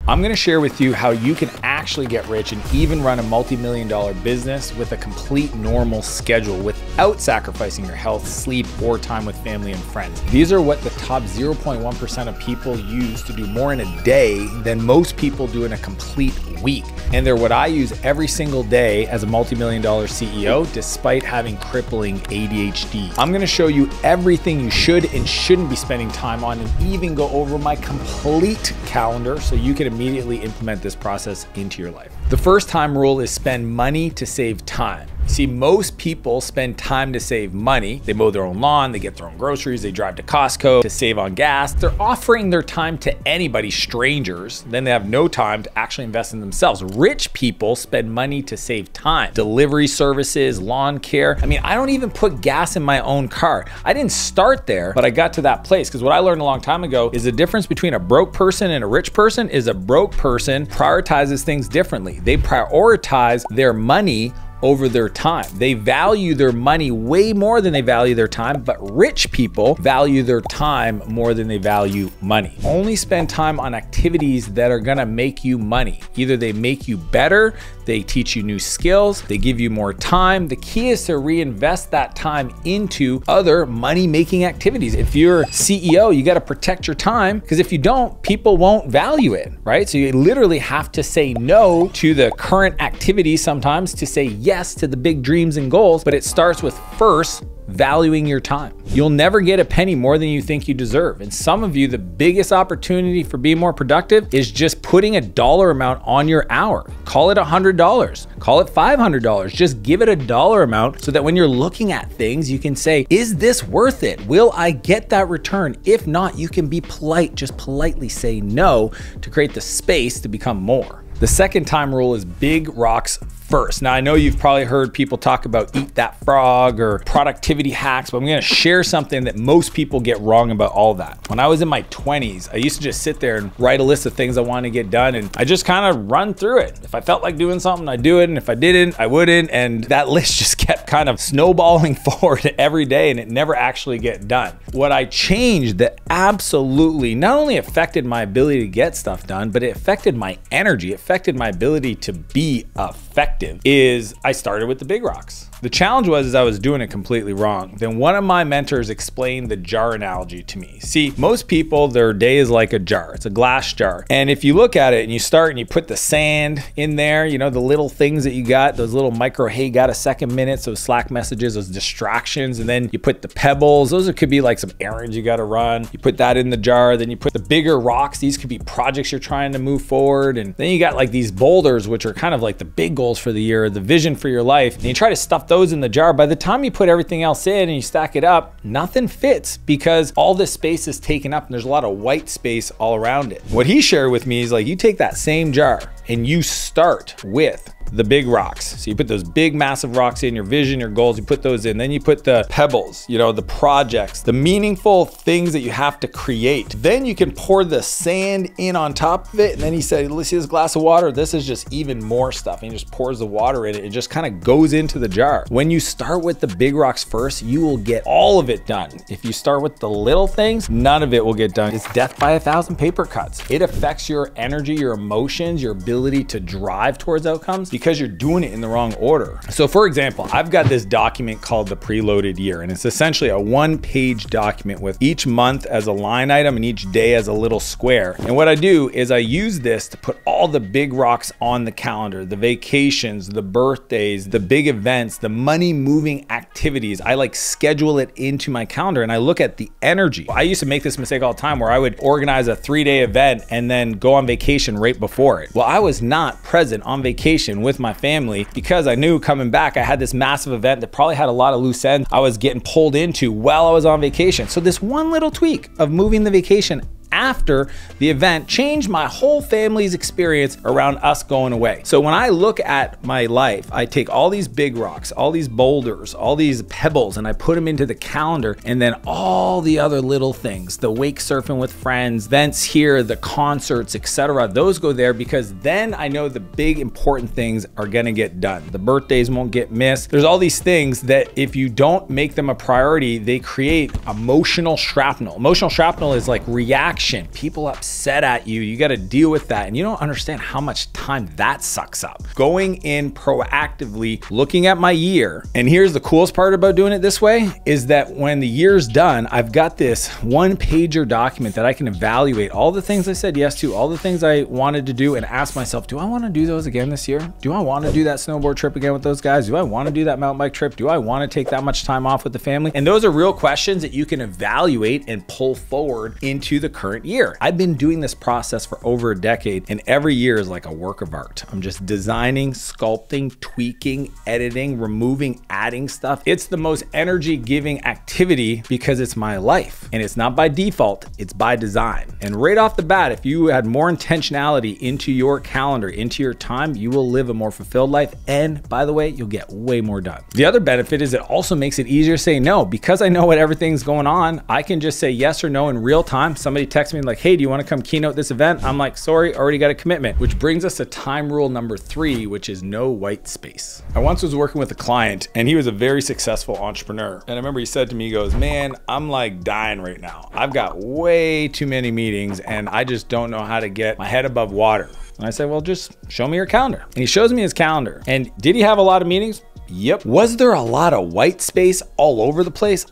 I'm gonna share with you how you can actually get rich and even run a multi-million-dollar business with a complete normal schedule without sacrificing your health, sleep, or time with family and friends. These are what the top 0.1% of people use to do more in a day than most people do in a complete week. And they're what I use every single day as a multi-million-dollar CEO, despite having crippling ADHD. I'm gonna show you everything you should and shouldn't be spending time on, and even go over my complete calendar so you can immediately implement this process into your life. The first time rule is spend money to save time. See, most people spend time to save money. They mow their own lawn, they get their own groceries, they drive to Costco to save on gas. They're offering their time to anybody, strangers, then they have no time to actually invest in themselves. Rich people spend money to save time. Delivery services, lawn care. I mean, I don't even put gas in my own car. I didn't start there, but I got to that place because what I learned a long time ago is the difference between a broke person and a rich person is a broke person prioritizes things differently. They prioritize their money over their time. They value their money way more than they value their time, but rich people value their time more than they value money. Only spend time on activities that are gonna make you money. Either they make you better, they teach you new skills, they give you more time. The key is to reinvest that time into other money-making activities. If you're CEO, you gotta protect your time, because if you don't, people won't value it, right? So you literally have to say no to the current activities sometimes to say yes to the big dreams and goals, but it starts with first valuing your time. You'll never get a penny more than you think you deserve. And some of you, the biggest opportunity for being more productive is just putting a dollar amount on your hour. Call it $100, call it $500. Just give it a dollar amount so that when you're looking at things, you can say, is this worth it? Will I get that return? If not, you can be polite, just politely say no to create the space to become more. The second time rule is big rocks first. Now, I know you've probably heard people talk about eat that frog or productivity hacks, but I'm gonna share something that most people get wrong about all that. When I was in my 20s, I used to just sit there and write a list of things I wanted to get done, and I just kind of run through it. If I felt like doing something, I'd do it, and if I didn't, I wouldn't, and that list just kept kind of snowballing forward every day, and it never actually get done. What I changed that absolutely not only affected my ability to get stuff done, but it affected my energy, it affected my ability to be effective, is I started with the big rocks. The challenge was I was doing it completely wrong. Then one of my mentors explained the jar analogy to me. See, most people, their day is like a jar. It's a glass jar. And if you look at it and you start and you put the sand in there, you know, the little things that you got, those little micro, hey, got a second minutes, those Slack messages, those distractions, and then you put the pebbles. Those could be like some errands you got to run. You put that in the jar, then you put the bigger rocks. These could be projects you're trying to move forward. And then you got like these boulders, which are kind of like the big goals for the year, the vision for your life. And you try to stuff those in the jar. By the time you put everything else in and you stack it up, nothing fits because all this space is taken up and there's a lot of white space all around it. What he shared with me is like, you take that same jar and you start with the big rocks. So you put those big massive rocks in, your vision, your goals, you put those in. Then you put the pebbles, you know, the projects, the meaningful things that you have to create. Then you can pour the sand in on top of it. And then he said, let's see this glass of water. This is just even more stuff. And he just pours the water in it. It just kind of goes into the jar. When you start with the big rocks first, you will get all of it done. If you start with the little things, none of it will get done. It's death by 1,000 paper cuts. It affects your energy, your emotions, your ability to drive towards outcomes, because you're doing it in the wrong order. So for example, I've got this document called the preloaded year, and it's essentially a one-page document with each month as a line item and each day as a little square. And what I do is I use this to put all the big rocks on the calendar, the vacations, the birthdays, the big events, the money-moving activities. I like schedule it into my calendar and I look at the energy. I used to make this mistake all the time where I would organize a 3-day event and then go on vacation right before it. Well, I was not present on vacation with my family because I knew coming back I had this massive event that probably had a lot of loose ends I was getting pulled into while I was on vacation. So this one little tweak of moving the vacation after the event changed my whole family's experience around us going away. So when I look at my life, I take all these big rocks, all these boulders, all these pebbles, and I put them into the calendar, and then all the other little things, the wake surfing with friends, events here, the concerts, etc., those go there because then I know the big important things are gonna get done. The birthdays won't get missed. There's all these things that if you don't make them a priority, they create emotional shrapnel. Emotional shrapnel is like reaction reaction, people upset at you. You got to deal with that. And you don't understand how much time that sucks up. Going in proactively, looking at my year. And here's the coolest part about doing it this way is that when the year's done, I've got this 1-pager document that I can evaluate all the things I said yes to, all the things I wanted to do, and ask myself, do I want to do those again this year? Do I want to do that snowboard trip again with those guys? Do I want to do that mountain bike trip? Do I want to take that much time off with the family? And those are real questions that you can evaluate and pull forward into the current year. I've been doing this process for over a decade, and every year is like a work of art. I'm just designing, sculpting, tweaking, editing, removing, adding stuff. It's the most energy giving activity because it's my life, and it's not by default, it's by design. And right off the bat, if you had more intentionality into your calendar, into your time, you will live a more fulfilled life. And by the way, you'll get way more done. The other benefit is it also makes it easier to say no. Because I know what everything's going on, I can just say yes or no in real time. Somebody texts me like, hey, do you want to come keynote this event? I'm like, sorry, already got a commitment. Which brings us to time rule number 3, which is no white space. I once was working with a client, and he was a very successful entrepreneur. And I remember he said to me, he goes, man, I'm like dying right now. I've got way too many meetings and I just don't know how to get my head above water. And I said, well, just show me your calendar. And he shows me his calendar. And did he have a lot of meetings? Yep. Was there a lot of white space all over the place?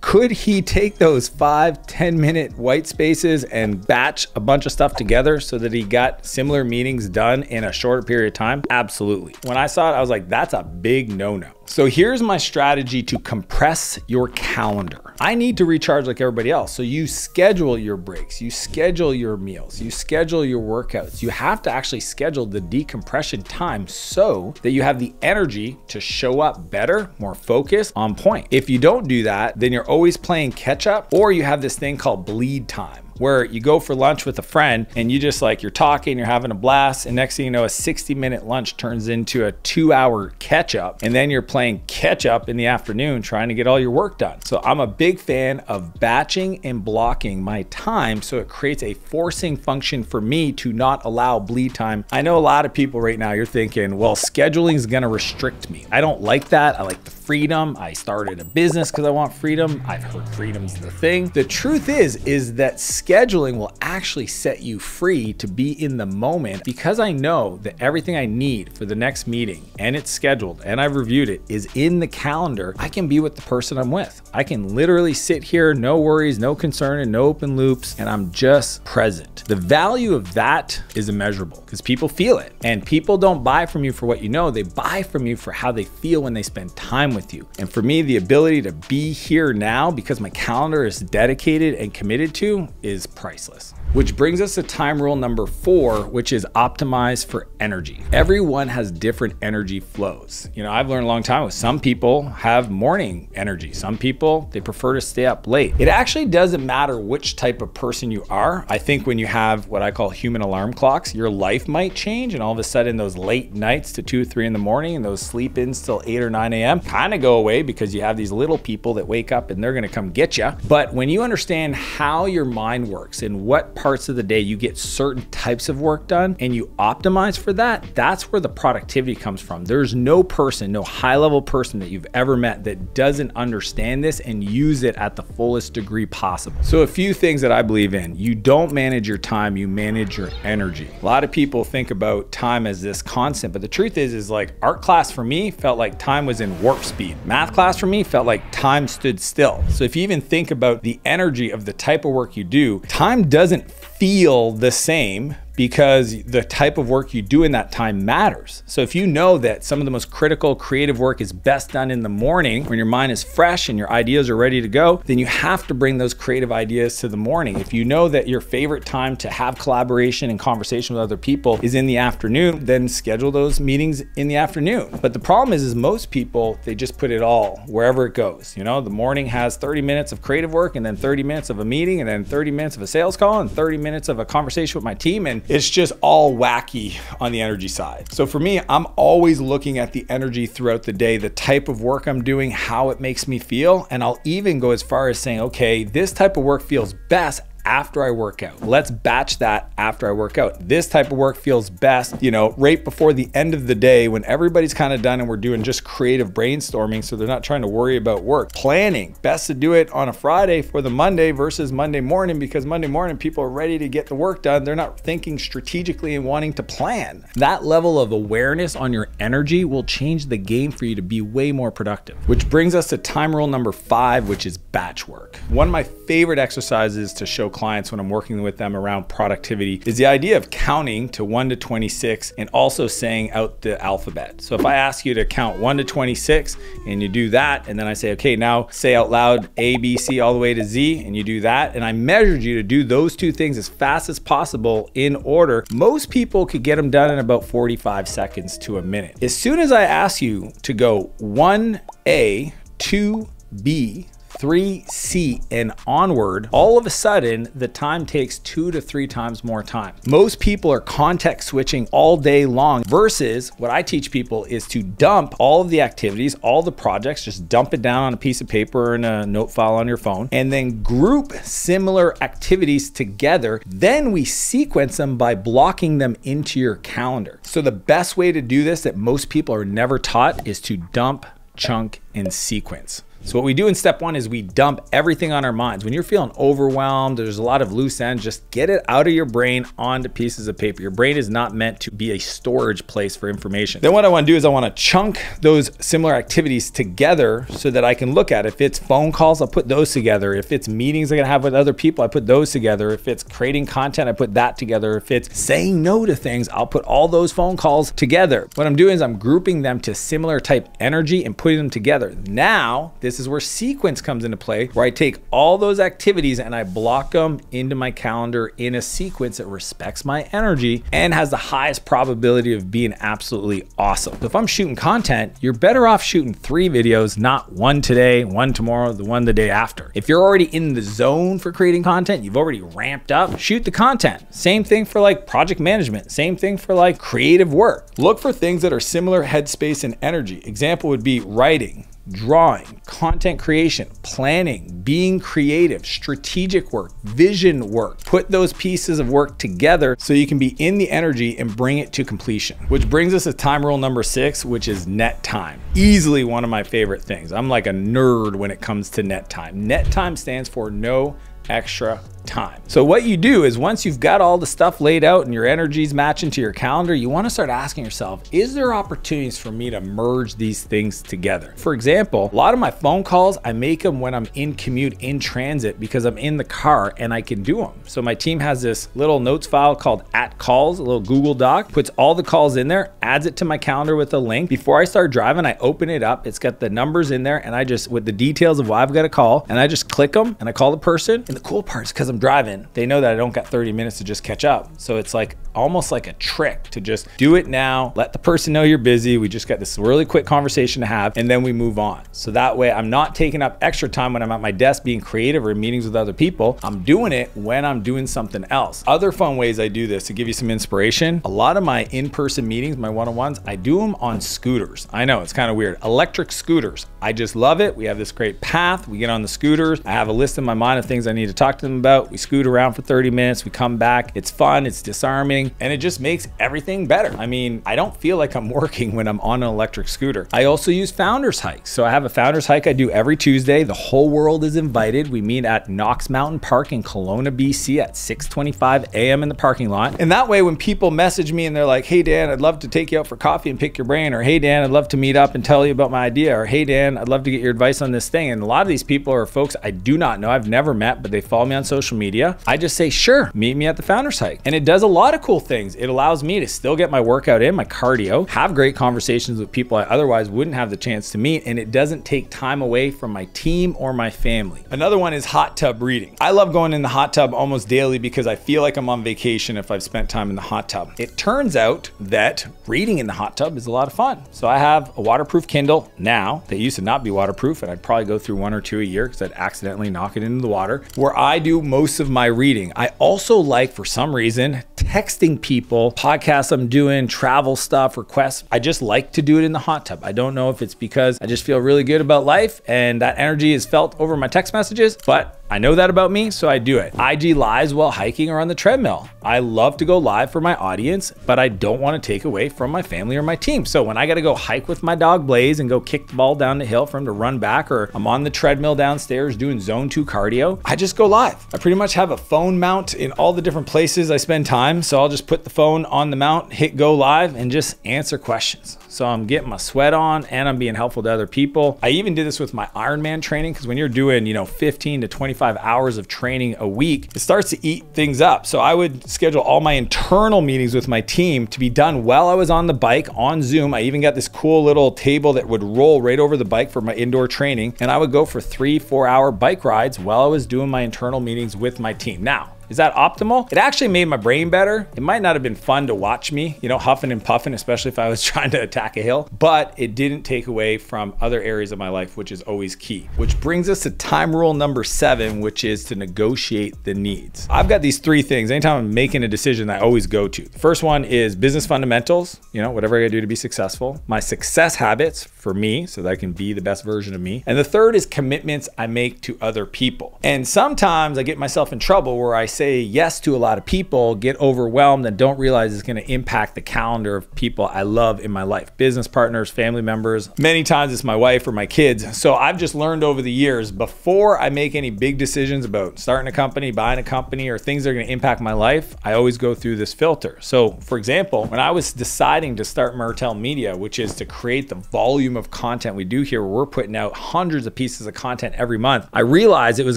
Could he take those 5-10 minute white spaces and batch a bunch of stuff together so that he got similar meetings done in a shorter period of time? Absolutely. When I saw it, I was like, that's a big no-no. So here's my strategy to compress your calendar. I need to recharge like everybody else. So you schedule your breaks, you schedule your meals, you schedule your workouts. You have to actually schedule the decompression time so that you have the energy to show up better, more focused, on point. If you don't do that, then you're always playing catch up, or you have this thing called bleed time, where you go for lunch with a friend and you just like, you're talking, you're having a blast, and next thing you know, a 60-minute lunch turns into a 2-hour catch up, and then you're playing catch up in the afternoon trying to get all your work done. So I'm a big fan of batching and blocking my time so it creates a forcing function for me to not allow bleed time. I know a lot of people right now, you're thinking, well, scheduling is gonna restrict me. I don't like that. I like the freedom. I started a business because I want freedom. I've heard freedom's the thing. The truth is that scheduling will actually set you free to be in the moment, because I know that everything I need for the next meeting, and it's scheduled and I've reviewed it, is in the calendar. I can be with the person I'm with. I can literally sit here, no worries, no concern, and no open loops, and I'm just present. The value of that is immeasurable because people feel it, and people don't buy from you for what you know, they buy from you for how they feel when they spend time with you. And for me, the ability to be here now because my calendar is dedicated and committed to is priceless. Which brings us to time rule number 4, which is optimize for energy. Everyone has different energy flows. You know, I've learned a long time with some people have morning energy. Some people, they prefer to stay up late. It actually doesn't matter which type of person you are. I think when you have what I call human alarm clocks, your life might change, and all of a sudden those late nights to 2 or 3 in the morning and those sleep-ins till 8 or 9 a.m. kind of go away because you have these little people that wake up and they're gonna come get you. But when you understand how your mind works and what parts of the day you get certain types of work done and you optimize for that, that's where the productivity comes from. There's no person, no high-level person that you've ever met that doesn't understand this and use it at the fullest degree possible. So a few things that I believe in. You don't manage your time, you manage your energy. A lot of people think about time as this constant, but the truth is like art class for me felt like time was in warp speed. Math class for me felt like time stood still. So if you even think about the energy of the type of work you do, time doesn't feel the same because the type of work you do in that time matters. So if you know that some of the most critical creative work is best done in the morning when your mind is fresh and your ideas are ready to go, then you have to bring those creative ideas to the morning. If you know that your favorite time to have collaboration and conversation with other people is in the afternoon, then schedule those meetings in the afternoon. But the problem is most people, they just put it all wherever it goes. You know, the morning has 30 minutes of creative work and then 30 minutes of a meeting and then 30 minutes of a sales call and 30 minutes of a conversation with my team, and it's just all wacky on the energy side. So for me, I'm always looking at the energy throughout the day, the type of work I'm doing, how it makes me feel. And I'll even go as far as saying, okay, this type of work feels best after I work out. Let's batch that after I work out. This type of work feels best, you know, right before the end of the day when everybody's kind of done and we're doing just creative brainstorming, so they're not trying to worry about work. Planning, best to do it on a Friday for the Monday versus Monday morning, because Monday morning people are ready to get the work done. They're not thinking strategically and wanting to plan. That level of awareness on your energy will change the game for you to be way more productive. Which brings us to time rule number 5, which is batch work. One of my favorite exercises to show clients when I'm working with them around productivity is the idea of counting to 1 to 26 and also saying out the alphabet. So if I ask you to count 1 to 26 and you do that, and then I say, okay, now say out loud A, B, C all the way to Z, and you do that, and I measured you to do those two things as fast as possible in order, most people could get them done in about 45 seconds to a minute. As soon as I ask you to go 1A, 2B, 3C and onward, all of a sudden the time takes 2 to 3 times more time. Most people are context switching all day long versus what I teach people is to dump all of the activities, all the projects, just dump it down on a piece of paper or in a note file on your phone, and then group similar activities together. Then we sequence them by blocking them into your calendar. So the best way to do this that most people are never taught is to dump, chunk, and sequence. So what we do in step 1 is we dump everything on our minds. When you're feeling overwhelmed, there's a lot of loose ends, just get it out of your brain onto pieces of paper. Your brain is not meant to be a storage place for information. Then what I want to do is I want to chunk those similar activities together so that I can look at it. If it's phone calls, I'll put those together. If it's meetings I'm gonna have with other people, I put those together. If it's creating content, I put that together. If it's saying no to things, I'll put all those phone calls together. What I'm doing is I'm grouping them to similar type energy and putting them together. Now, this is where sequence comes into play, where I take all those activities and I block them into my calendar in a sequence that respects my energy and has the highest probability of being absolutely awesome. So if I'm shooting content, you're better off shooting 3 videos, not 1 today, 1 tomorrow, the 1 the day after. If you're already in the zone for creating content, you've already ramped up, shoot the content. Same thing for like project management, same thing for like creative work. Look for things that are similar headspace and energy. Example would be writing, drawing, content creation, planning, being creative, strategic work, vision work. Put those pieces of work together so you can be in the energy and bring it to completion. Which brings us to time rule number 6, which is net time. Easily one of my favorite things. I'm like a nerd when it comes to net time. Net time stands for no extra time. So what you do is once you've got all the stuff laid out and your energy's matching to your calendar, you want to start asking yourself, is there opportunities for me to merge these things together? For example, a lot of my phone calls, I make them when I'm in commute, in transit, because I'm in the car and I can do them. So my team has this little notes file called @calls, a little Google Doc, puts all the calls in there, adds it to my calendar with a link. Before I start driving, I open it up. It's got the numbers in there and I just, with the details of why I've got to call, and I just click them and I call the person. And the cool part is because I'm driving, they know that I don't got 30 minutes to just catch up. So it's like almost like a trick to just do it now, let the person know you're busy. We just got this really quick conversation to have, and then we move on. So that way I'm not taking up extra time when I'm at my desk being creative or in meetings with other people. I'm doing it when I'm doing something else. Other fun ways I do this to give you some inspiration. A lot of my in-person meetings, my one-on-ones, I do them on scooters. I know it's kind of weird. Electric scooters. I just love it. We have this great path. We get on the scooters. I have a list in my mind of things I need to talk to them about. We scoot around for 30 minutes. We come back. It's fun. It's disarming. And it just makes everything better. I mean, I don't feel like I'm working when I'm on an electric scooter. I also use founders hikes. So I have a founders hike I do every Tuesday. The whole world is invited. We meet at Knox Mountain Park in Kelowna, BC at 6:25 a.m. in the parking lot. And that way, when people message me and they're like, hey, Dan, I'd love to take you out for coffee and pick your brain, or hey, Dan, I'd love to meet up and tell you about my idea, or hey, Dan, I'd love to get your advice on this thing. And a lot of these people are folks I do not know. I've never met, but they follow me on social media. I just say, sure, meet me at the founders hike. And it does a lot of cool things. It allows me to still get my workout in, my cardio, have great conversations with people I otherwise wouldn't have the chance to meet, and it doesn't take time away from my team or my family. Another one is hot tub reading. I love going in the hot tub almost daily because I feel like I'm on vacation if I've spent time in the hot tub. It turns out that reading in the hot tub is a lot of fun. So I have a waterproof Kindle now. They used to not be waterproof, and I'd probably go through 1 or 2 a year because I'd accidentally knock it into the water, where I do most of my reading. I also like, for some reason, texting people, podcasts I'm doing, travel stuff, requests. I just like to do it in the hot tub. I don't know if it's because I just feel really good about life and that energy is felt over my text messages, but I know that about me, so I do it. IG lives while hiking or on the treadmill. I love to go live for my audience, but I don't want to take away from my family or my team. So when I got to go hike with my dog Blaze and go kick the ball down the hill for him to run back, or I'm on the treadmill downstairs doing zone 2 cardio, I just go live. I pretty much have a phone mount in all the different places I spend time. So I'll just put the phone on the mount, hit go live, and just answer questions. So I'm getting my sweat on and I'm being helpful to other people. I even did this with my Ironman training, because when you're doing, 15 to 25 hours of training a week, it starts to eat things up. So I would schedule all my internal meetings with my team to be done while I was on the bike on Zoom. I even got this cool little table that would roll right over the bike for my indoor training. And I would go for 3-4 hour bike rides while I was doing my internal meetings with my team. Now, is that optimal? It actually made my brain better. It might not have been fun to watch me, huffing and puffing, especially if I was trying to attack a hill, but it didn't take away from other areas of my life, which is always key. Which brings us to time rule number 7, which is to negotiate the needs. I've got these 3 things. Anytime I'm making a decision, I always go to. The first one is business fundamentals, whatever I gotta do to be successful. My success habits for me, so that I can be the best version of me. And the third is commitments I make to other people. And sometimes I get myself in trouble where I say yes to a lot of people, get overwhelmed, and don't realize it's going to impact the calendar of people I love in my life. Business partners, family members. Many times it's my wife or my kids. So I've just learned over the years, before I make any big decisions about starting a company, buying a company, or things that are going to impact my life, I always go through this filter. So for example, when I was deciding to start Martell Media, which is to create the volume of content we do here, where we're putting out hundreds of pieces of content every month, I realized it was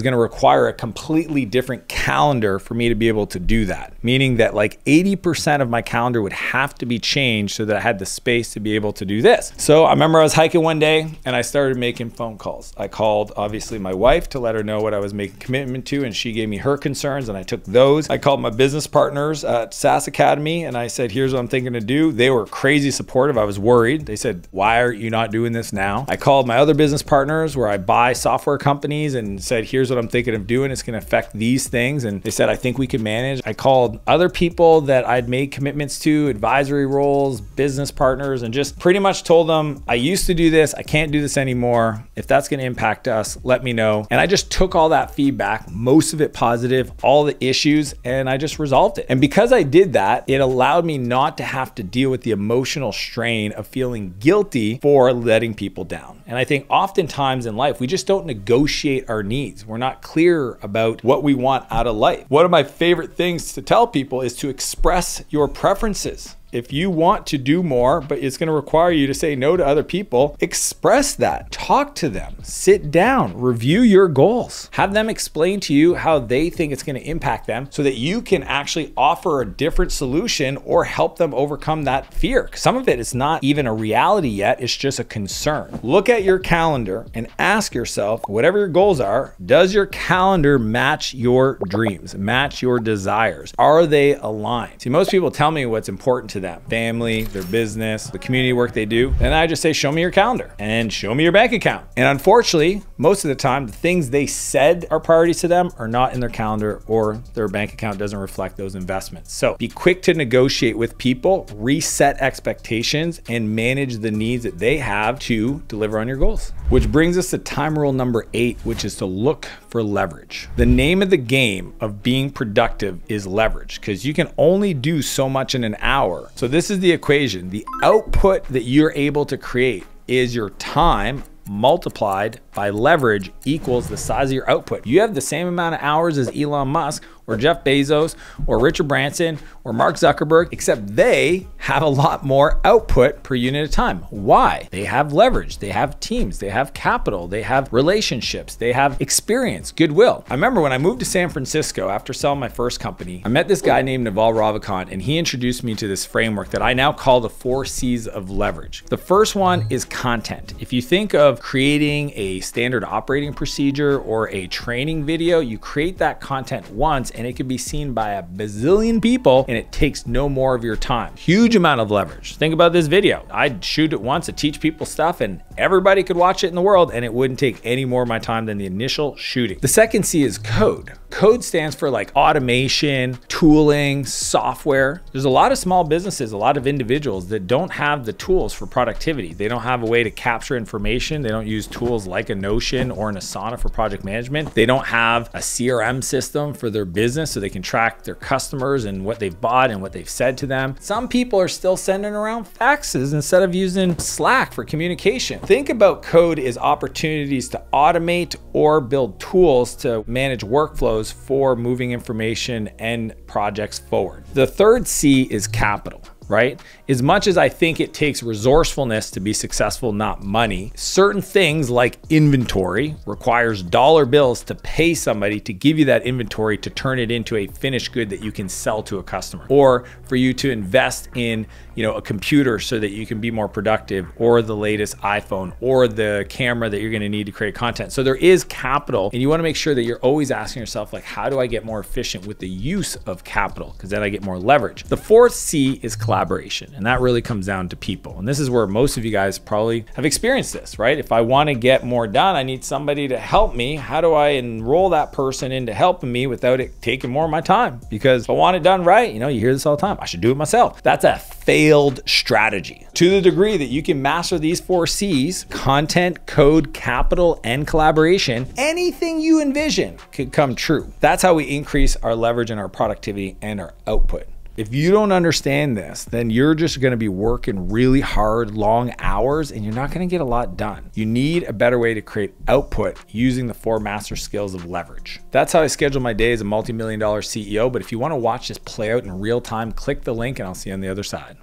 going to require a completely different calendar for me to be able to do that. Meaning that like 80% of my calendar would have to be changed so that I had the space to be able to do this. So I remember I was hiking one day and I started making phone calls. I called obviously my wife to let her know what I was making commitment to, and she gave me her concerns and I took those. I called my business partners at SaaS Academy and I said, here's what I'm thinking to do. They were crazy supportive. I was worried. They said, why are you not doing this now? I called my other business partners where I buy software companies and said, here's what I'm thinking of doing. It's going to affect these things. And they said, I think we can manage. I called other people that I'd made commitments to, advisory roles, business partners, and just pretty much told them, I used to do this. I can't do this anymore. If that's going to impact us, let me know. And I just took all that feedback, most of it positive, all the issues, and I just resolved it. And because I did that, it allowed me not to have to deal with the emotional strain of feeling guilty for letting people down. And I think oftentimes in life, we just don't negotiate our needs. We're not clear about what we want out of life. One of my favorite things to tell people is to express your preferences. If you want to do more, but it's going to require you to say no to other people, express that. Talk to them. Sit down. Review your goals. Have them explain to you how they think it's going to impact them so that you can actually offer a different solution or help them overcome that fear. Some of it is not even a reality yet. It's just a concern. Look at your calendar and ask yourself, whatever your goals are, does your calendar match your dreams, match your desires? Are they aligned? See, most people tell me what's important to them, family, their business, the community work they do. And I just say, show me your calendar and show me your bank account. And unfortunately, most of the time, the things they said are priorities to them are not in their calendar, or their bank account doesn't reflect those investments. So be quick to negotiate with people, reset expectations, and manage the needs that they have to deliver on your goals. Which brings us to time rule number 8, which is to look for leverage. The name of the game of being productive is leverage, because you can only do so much in an hour. So this is the equation. The output that you're able to create is your time multiplied by leverage equals the size of your output. You have the same amount of hours as Elon Musk or Jeff Bezos or Richard Branson or Mark Zuckerberg, except they have a lot more output per unit of time. Why? They have leverage, they have teams, they have capital, they have relationships, they have experience, goodwill. I remember when I moved to San Francisco after selling my first company, I met this guy named Naval Ravikant, and he introduced me to this framework that I now call the 4 C's of leverage. The first one is content. If you think of creating a standard operating procedure or a training video, you create that content once and it can be seen by a bazillion people and it takes no more of your time. Huge amount of leverage. Think about this video. I'd shoot it once to teach people stuff and everybody could watch it in the world and it wouldn't take any more of my time than the initial shooting. The second C is code. Code stands for like automation, tooling, software. There's a lot of small businesses, a lot of individuals that don't have the tools for productivity. They don't have a way to capture information. They don't use tools like a Notion or an Asana for project management. They don't have a CRM system for their business so they can track their customers and what they've bought and what they've said to them. Some people are still sending around faxes instead of using Slack for communication. Think about code as opportunities to automate or build tools to manage workflows for moving information and projects forward. The third C is capital. Right? As much as I think it takes resourcefulness to be successful, not money, certain things like inventory requires dollar bills to pay somebody to give you that inventory to turn it into a finished good that you can sell to a customer, or for you to invest in, a computer so that you can be more productive, or the latest iPhone, or the camera that you're going to need to create content. So there is capital, and you want to make sure that you're always asking yourself, like, how do I get more efficient with the use of capital? Because then I get more leverage. The fourth C is collaboration, and that really comes down to people. And this is where most of you guys probably have experienced this, right? If I want to get more done, I need somebody to help me. How do I enroll that person into helping me without it taking more of my time? Because if I want it done right, you hear this all the time, I should do it myself. That's a failed strategy. To the degree that you can master these 4 C's, content, code, capital, and collaboration, anything you envision could come true. That's how we increase our leverage and our productivity and our output. If you don't understand this, then you're just going to be working really hard, long hours, and you're not going to get a lot done. You need a better way to create output using the 4 master skills of leverage. That's how I schedule my day as a multi-million-dollar CEO. But if you want to watch this play out in real time, click the link and I'll see you on the other side.